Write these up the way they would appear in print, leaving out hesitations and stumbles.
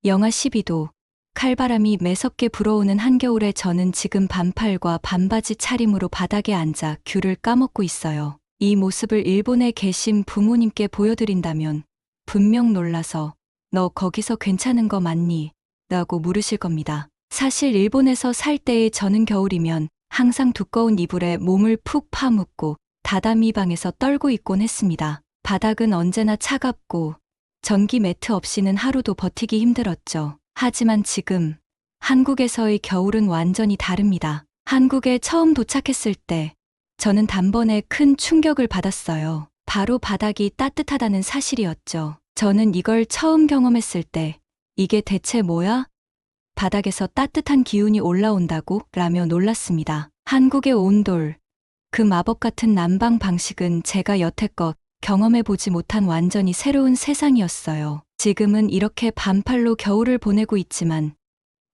영하 12도, 칼바람이 매섭게 불어오는 한겨울에 저는 지금 반팔과 반바지 차림으로 바닥에 앉아 귤을 까먹고 있어요. 이 모습을 일본에 계신 부모님께 보여드린다면 분명 놀라서 너 거기서 괜찮은 거 맞니? 라고 물으실 겁니다. 사실 일본에서 살 때의 저는 겨울이면 항상 두꺼운 이불에 몸을 푹 파묻고 다다미 방에서 떨고 있곤 했습니다. 바닥은 언제나 차갑고 전기 매트 없이는 하루도 버티기 힘들었죠. 하지만 지금 한국에서의 겨울은 완전히 다릅니다. 한국에 처음 도착했을 때 저는 단번에 큰 충격을 받았어요. 바로 바닥이 따뜻하다는 사실이었죠. 저는 이걸 처음 경험했을 때 이게 대체 뭐야? 바닥에서 따뜻한 기운이 올라온다고? 라며 놀랐습니다. 한국의 온돌, 그 마법 같은 난방 방식은 제가 여태껏 경험해보지 못한 완전히 새로운 세상이었어요. 지금은 이렇게 반팔로 겨울을 보내고 있지만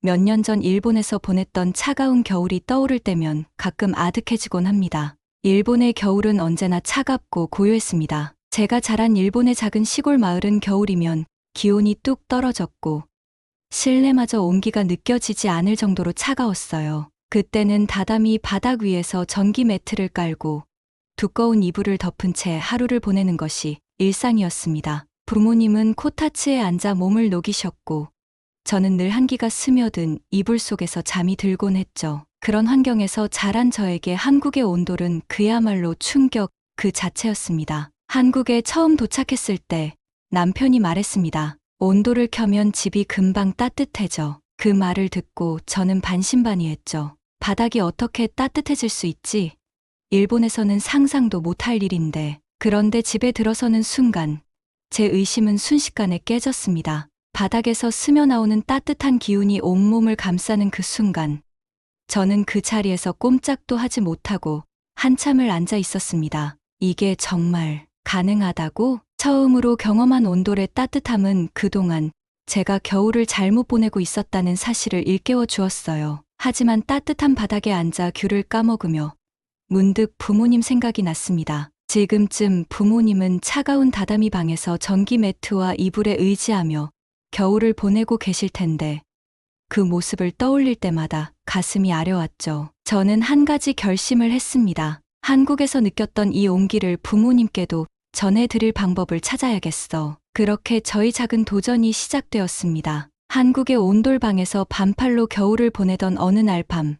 몇 년 전 일본에서 보냈던 차가운 겨울이 떠오를 때면 가끔 아득해지곤 합니다. 일본의 겨울은 언제나 차갑고 고요했습니다. 제가 자란 일본의 작은 시골 마을은 겨울이면 기온이 뚝 떨어졌고 실내마저 온기가 느껴지지 않을 정도로 차가웠어요. 그때는 다다미 바닥 위에서 전기 매트를 깔고 두꺼운 이불을 덮은 채 하루를 보내는 것이 일상이었습니다. 부모님은 코타츠에 앉아 몸을 녹이셨고 저는 늘 한기가 스며든 이불 속에서 잠이 들곤 했죠. 그런 환경에서 자란 저에게 한국의 온돌은 그야말로 충격 그 자체였습니다. 한국에 처음 도착했을 때 남편이 말했습니다. 온돌을 켜면 집이 금방 따뜻해져. 그 말을 듣고 저는 반신반의했죠. 바닥이 어떻게 따뜻해질 수 있지? 일본에서는 상상도 못할 일인데. 그런데 집에 들어서는 순간 제 의심은 순식간에 깨졌습니다. 바닥에서 스며나오는 따뜻한 기운이 온몸을 감싸는 그 순간 저는 그 자리에서 꼼짝도 하지 못하고 한참을 앉아 있었습니다. 이게 정말 가능하다고? 처음으로 경험한 온돌의 따뜻함은 그동안 제가 겨울을 잘못 보내고 있었다는 사실을 일깨워 주었어요. 하지만 따뜻한 바닥에 앉아 귤을 까먹으며 문득 부모님 생각이 났습니다. 지금쯤 부모님은 차가운 다다미 방에서 전기 매트와 이불에 의지하며 겨울을 보내고 계실 텐데 그 모습을 떠올릴 때마다 가슴이 아려왔죠. 저는 한 가지 결심을 했습니다. 한국에서 느꼈던 이 온기를 부모님께도 전해드릴 방법을 찾아야겠어. 그렇게 저희 작은 도전이 시작되었습니다. 한국의 온돌방에서 반팔로 겨울을 보내던 어느 날 밤,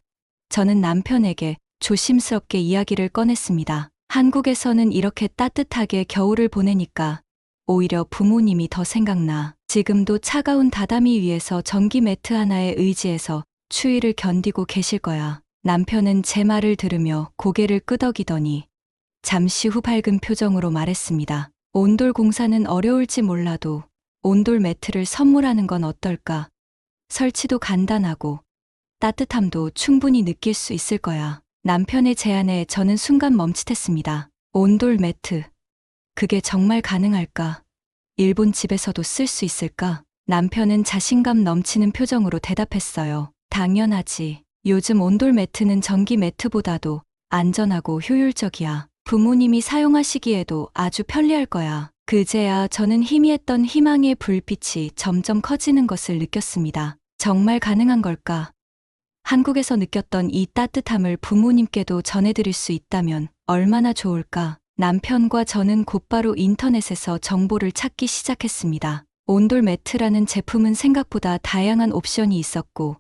저는 남편에게 조심스럽게 이야기를 꺼냈습니다. 한국에서는 이렇게 따뜻하게 겨울을 보내니까 오히려 부모님이 더 생각나. 지금도 차가운 다다미 위에서 전기 매트 하나에 의지해서 추위를 견디고 계실 거야. 남편은 제 말을 들으며 고개를 끄덕이더니 잠시 후 밝은 표정으로 말했습니다. 온돌 공사는 어려울지 몰라도 온돌 매트를 선물하는 건 어떨까? 설치도 간단하고 따뜻함도 충분히 느낄 수 있을 거야. 남편의 제안에 저는 순간 멈칫했습니다. 온돌 매트. 그게 정말 가능할까? 일본 집에서도 쓸 수 있을까? 남편은 자신감 넘치는 표정으로 대답했어요. 당연하지. 요즘 온돌 매트는 전기 매트보다도 안전하고 효율적이야. 부모님이 사용하시기에도 아주 편리할 거야. 그제야 저는 희미했던 희망의 불빛이 점점 커지는 것을 느꼈습니다. 정말 가능한 걸까? 한국에서 느꼈던 이 따뜻함을 부모님께도 전해드릴 수 있다면 얼마나 좋을까? 남편과 저는 곧바로 인터넷에서 정보를 찾기 시작했습니다. 온돌 매트라는 제품은 생각보다 다양한 옵션이 있었고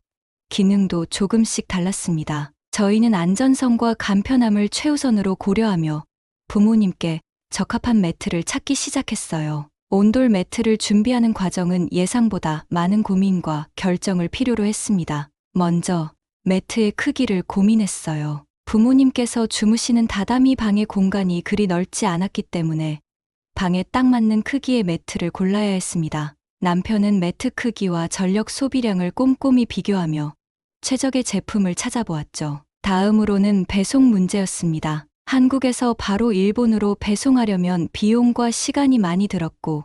기능도 조금씩 달랐습니다. 저희는 안전성과 간편함을 최우선으로 고려하며 부모님께 적합한 매트를 찾기 시작했어요. 온돌 매트를 준비하는 과정은 예상보다 많은 고민과 결정을 필요로 했습니다. 먼저 매트의 크기를 고민했어요. 부모님께서 주무시는 다다미 방의 공간이 그리 넓지 않았기 때문에 방에 딱 맞는 크기의 매트를 골라야 했습니다. 남편은 매트 크기와 전력 소비량을 꼼꼼히 비교하며 최적의 제품을 찾아보았죠. 다음으로는 배송 문제였습니다. 한국에서 바로 일본으로 배송하려면 비용과 시간이 많이 들었고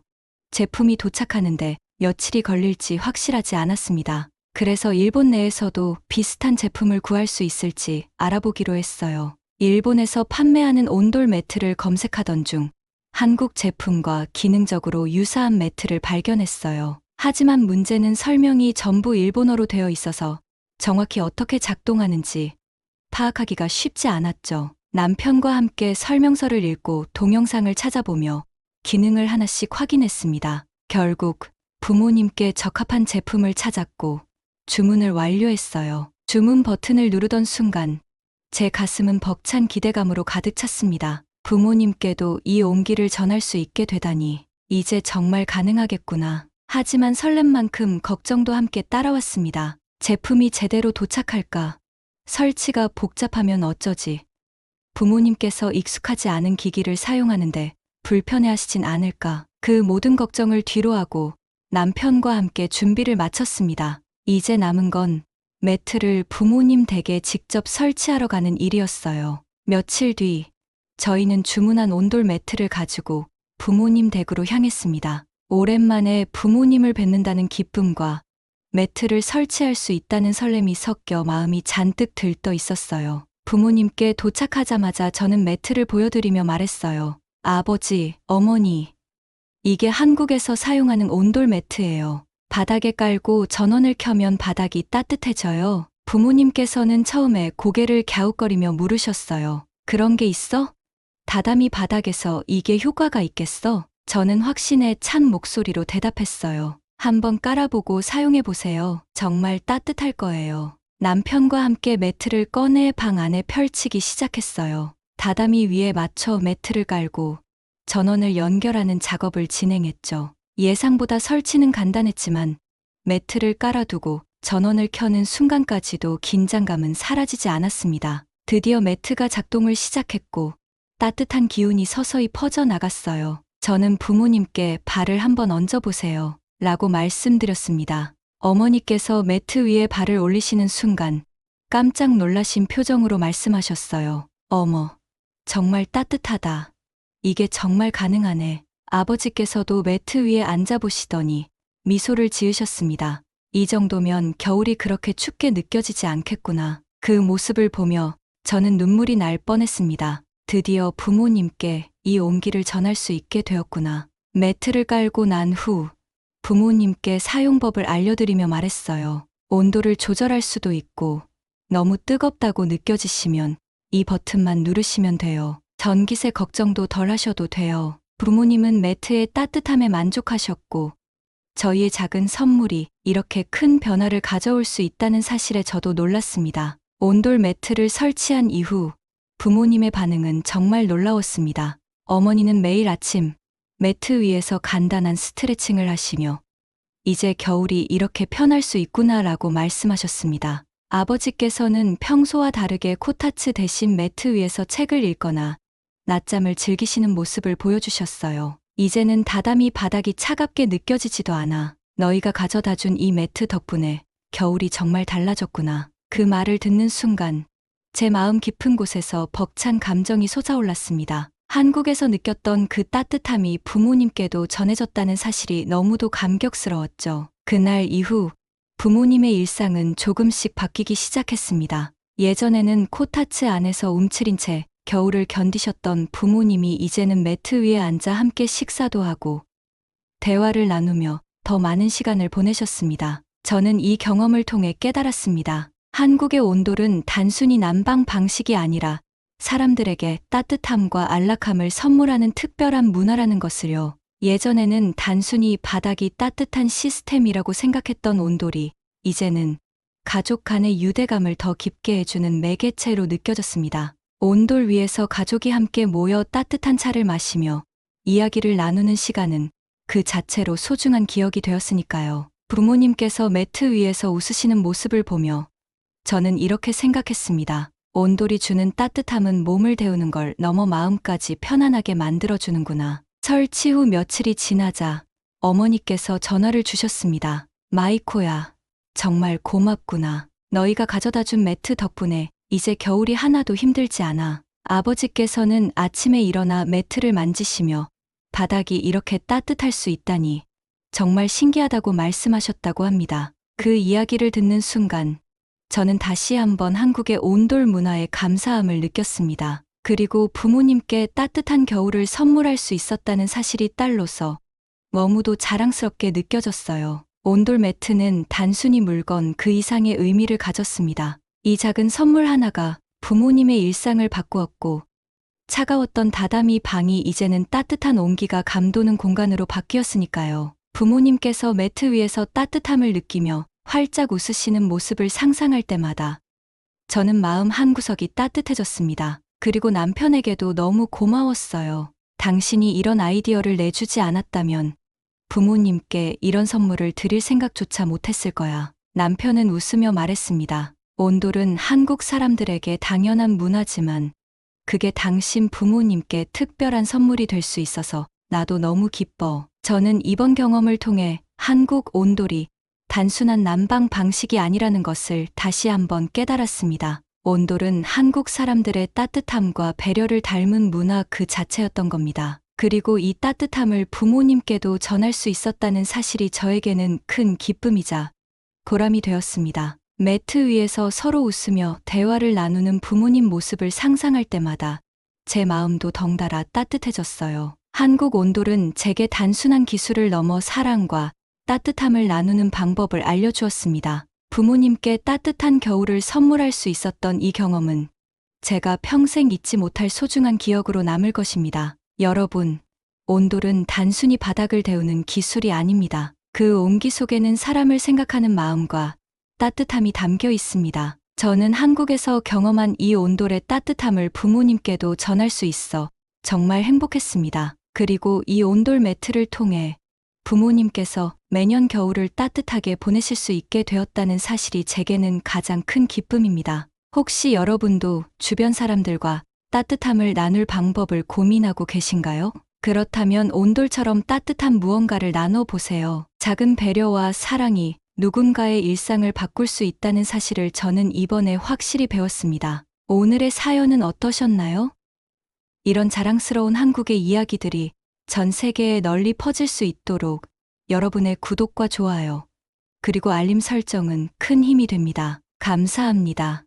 제품이 도착하는데 며칠이 걸릴지 확실하지 않았습니다. 그래서 일본 내에서도 비슷한 제품을 구할 수 있을지 알아보기로 했어요. 일본에서 판매하는 온돌 매트를 검색하던 중 한국 제품과 기능적으로 유사한 매트를 발견했어요. 하지만 문제는 설명이 전부 일본어로 되어 있어서 정확히 어떻게 작동하는지 파악하기가 쉽지 않았죠. 남편과 함께 설명서를 읽고 동영상을 찾아보며 기능을 하나씩 확인했습니다. 결국 부모님께 적합한 제품을 찾았고 주문을 완료했어요. 주문 버튼을 누르던 순간 제 가슴은 벅찬 기대감으로 가득 찼습니다. 부모님께도 이 온기를 전할 수 있게 되다니 이제 정말 가능하겠구나. 하지만 설렘만큼 걱정도 함께 따라왔습니다. 제품이 제대로 도착할까? 설치가 복잡하면 어쩌지? 부모님께서 익숙하지 않은 기기를 사용하는데 불편해하시진 않을까? 그 모든 걱정을 뒤로하고 남편과 함께 준비를 마쳤습니다. 이제 남은 건 매트를 부모님 댁에 직접 설치하러 가는 일이었어요. 며칠 뒤 저희는 주문한 온돌 매트를 가지고 부모님 댁으로 향했습니다. 오랜만에 부모님을 뵙는다는 기쁨과 매트를 설치할 수 있다는 설렘이 섞여 마음이 잔뜩 들떠 있었어요. 부모님께 도착하자마자 저는 매트를 보여드리며 말했어요. 아버지, 어머니, 이게 한국에서 사용하는 온돌 매트예요. 바닥에 깔고 전원을 켜면 바닥이 따뜻해져요. 부모님께서는 처음에 고개를 갸웃거리며 물으셨어요. 그런 게 있어? 다다미 바닥에서 이게 효과가 있겠어? 저는 확신에 찬 목소리로 대답했어요. 한번 깔아보고 사용해보세요. 정말 따뜻할 거예요. 남편과 함께 매트를 꺼내 방 안에 펼치기 시작했어요. 다다미 위에 맞춰 매트를 깔고 전원을 연결하는 작업을 진행했죠. 예상보다 설치는 간단했지만 매트를 깔아두고 전원을 켜는 순간까지도 긴장감은 사라지지 않았습니다. 드디어 매트가 작동을 시작했고 따뜻한 기운이 서서히 퍼져나갔어요. 저는 부모님께 발을 한번 얹어보세요. 라고 말씀드렸습니다. 어머니께서 매트 위에 발을 올리시는 순간 깜짝 놀라신 표정으로 말씀하셨어요. 어머, 정말 따뜻하다. 이게 정말 가능하네. 아버지께서도 매트 위에 앉아보시더니 미소를 지으셨습니다. 이 정도면 겨울이 그렇게 춥게 느껴지지 않겠구나. 그 모습을 보며 저는 눈물이 날 뻔했습니다. 드디어 부모님께 이 온기를 전할 수 있게 되었구나. 매트를 깔고 난 후 부모님께 사용법을 알려드리며 말했어요. 온도를 조절할 수도 있고 너무 뜨겁다고 느껴지시면 이 버튼만 누르시면 돼요. 전기세 걱정도 덜 하셔도 돼요. 부모님은 매트의 따뜻함에 만족하셨고 저희의 작은 선물이 이렇게 큰 변화를 가져올 수 있다는 사실에 저도 놀랐습니다. 온돌 매트를 설치한 이후 부모님의 반응은 정말 놀라웠습니다. 어머니는 매일 아침 매트 위에서 간단한 스트레칭을 하시며 이제 겨울이 이렇게 편할 수 있구나라고 말씀하셨습니다. 아버지께서는 평소와 다르게 코타츠 대신 매트 위에서 책을 읽거나 낮잠을 즐기시는 모습을 보여주셨어요. 이제는 다다미 바닥이 차갑게 느껴지지도 않아. 너희가 가져다 준 이 매트 덕분에 겨울이 정말 달라졌구나. 그 말을 듣는 순간 제 마음 깊은 곳에서 벅찬 감정이 솟아올랐습니다. 한국에서 느꼈던 그 따뜻함이 부모님께도 전해졌다는 사실이 너무도 감격스러웠죠. 그날 이후 부모님의 일상은 조금씩 바뀌기 시작했습니다. 예전에는 코타츠 안에서 움츠린 채 겨울을 견디셨던 부모님이 이제는 매트 위에 앉아 함께 식사도 하고 대화를 나누며 더 많은 시간을 보내셨습니다. 저는 이 경험을 통해 깨달았습니다. 한국의 온돌은 단순히 난방 방식이 아니라 사람들에게 따뜻함과 안락함을 선물하는 특별한 문화라는 것을요. 예전에는 단순히 바닥이 따뜻한 시스템이라고 생각했던 온돌이 이제는 가족 간의 유대감을 더 깊게 해주는 매개체로 느껴졌습니다. 온돌 위에서 가족이 함께 모여 따뜻한 차를 마시며 이야기를 나누는 시간은 그 자체로 소중한 기억이 되었으니까요. 부모님께서 매트 위에서 웃으시는 모습을 보며 저는 이렇게 생각했습니다. 온돌이 주는 따뜻함은 몸을 데우는 걸 넘어 마음까지 편안하게 만들어주는구나. 설치 후 며칠이 지나자 어머니께서 전화를 주셨습니다. 마이코야, 정말 고맙구나. 너희가 가져다 준 매트 덕분에 이제 겨울이 하나도 힘들지 않아. 아버지께서는 아침에 일어나 매트를 만지시며 바닥이 이렇게 따뜻할 수 있다니 정말 신기하다고 말씀하셨다고 합니다. 그 이야기를 듣는 순간 저는 다시 한번 한국의 온돌 문화에 감사함을 느꼈습니다. 그리고 부모님께 따뜻한 겨울을 선물할 수 있었다는 사실이 딸로서 너무도 자랑스럽게 느껴졌어요. 온돌 매트는 단순히 물건 그 이상의 의미를 가졌습니다. 이 작은 선물 하나가 부모님의 일상을 바꾸었고, 차가웠던 다다미 방이 이제는 따뜻한 온기가 감도는 공간으로 바뀌었으니까요. 부모님께서 매트 위에서 따뜻함을 느끼며 활짝 웃으시는 모습을 상상할 때마다 저는 마음 한구석이 따뜻해졌습니다. 그리고 남편에게도 너무 고마웠어요. 당신이 이런 아이디어를 내주지 않았다면 부모님께 이런 선물을 드릴 생각조차 못했을 거야. 남편은 웃으며 말했습니다. 온돌은 한국 사람들에게 당연한 문화지만 그게 당신 부모님께 특별한 선물이 될 수 있어서 나도 너무 기뻐. 저는 이번 경험을 통해 한국 온돌이 단순한 난방 방식이 아니라는 것을 다시 한번 깨달았습니다. 온돌은 한국 사람들의 따뜻함과 배려를 닮은 문화 그 자체였던 겁니다. 그리고 이 따뜻함을 부모님께도 전할 수 있었다는 사실이 저에게는 큰 기쁨이자 보람이 되었습니다. 매트 위에서 서로 웃으며 대화를 나누는 부모님 모습을 상상할 때마다 제 마음도 덩달아 따뜻해졌어요. 한국 온돌은 제게 단순한 기술을 넘어 사랑과 따뜻함을 나누는 방법을 알려주었습니다. 부모님께 따뜻한 겨울을 선물할 수 있었던 이 경험은 제가 평생 잊지 못할 소중한 기억으로 남을 것입니다. 여러분, 온돌은 단순히 바닥을 데우는 기술이 아닙니다. 그 온기 속에는 사람을 생각하는 마음과 따뜻함이 담겨 있습니다. 저는 한국에서 경험한 이 온돌의 따뜻함을 부모님께도 전할 수 있어 정말 행복했습니다. 그리고 이 온돌 매트를 통해 부모님께서 매년 겨울을 따뜻하게 보내실 수 있게 되었다는 사실이 제게는 가장 큰 기쁨입니다. 혹시 여러분도 주변 사람들과 따뜻함을 나눌 방법을 고민하고 계신가요? 그렇다면 온돌처럼 따뜻한 무언가를 나눠 보세요. 작은 배려와 사랑이 누군가의 일상을 바꿀 수 있다는 사실을 저는 이번에 확실히 배웠습니다. 오늘의 사연은 어떠셨나요? 이런 자랑스러운 한국의 이야기들이 전 세계에 널리 퍼질 수 있도록 여러분의 구독과 좋아요, 그리고 알림 설정은 큰 힘이 됩니다. 감사합니다.